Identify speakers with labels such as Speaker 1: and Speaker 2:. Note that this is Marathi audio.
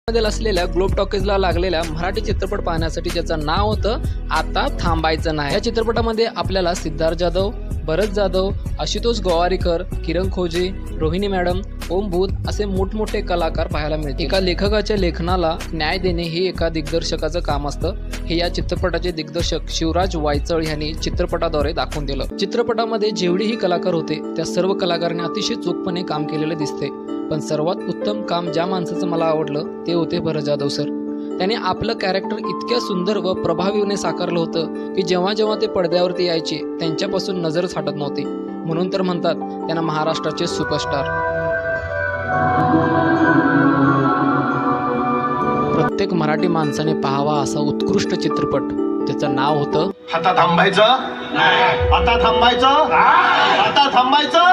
Speaker 1: मध्ये असलेल्या ग्लोब टॉकीजला लागलेल्या मराठी चित्रपट पाहण्यासाठी ज्याचं नाव होतं आता थांबायचं नाही। या चित्रपटामध्ये आपल्याला सिद्धार्थ जाधव, भरत जाधव, आशुतोष गोवारीकर, किरण खोजे, रोहिणी मॅडम, ओम भूत असे मोठमोठे कलाकार पाहायला मिळतील। एका लेखकाच्या लेखनाला न्याय देणे हे एका दिग्दर्शकाचं काम असतं। हे या चित्रपटाचे दिग्दर्शक शिवराज वायचळ यांनी चित्रपटाद्वारे दाखवून दिलं। चित्रपटामध्ये जेवढेही कलाकार होते त्या सर्व कलाकारांनी अतिशय चोखपणे काम केलेले दिसते, पण सर्वात उत्तम काम ज्या माणसाचं मला आवडलं ते होते भरत जाधव सर। त्याने आपलं कॅरेक्टर इतक्या सुंदर व प्रभावीपणे साकारलं होतं की जेव्हा जेव्हा ते पडद्यावरती यायचे त्यांच्यापासून नजरच हटत नव्हती। म्हणून तर म्हणतात त्यांना महाराष्ट्राचे सुपरस्टार। प्रत्येक मराठी माणसाने पाहावा असा उत्कृष्ट चित्रपट, त्याचं नाव होतं
Speaker 2: आता थांबायचं, आता थांबायचं, आता थांबायचं।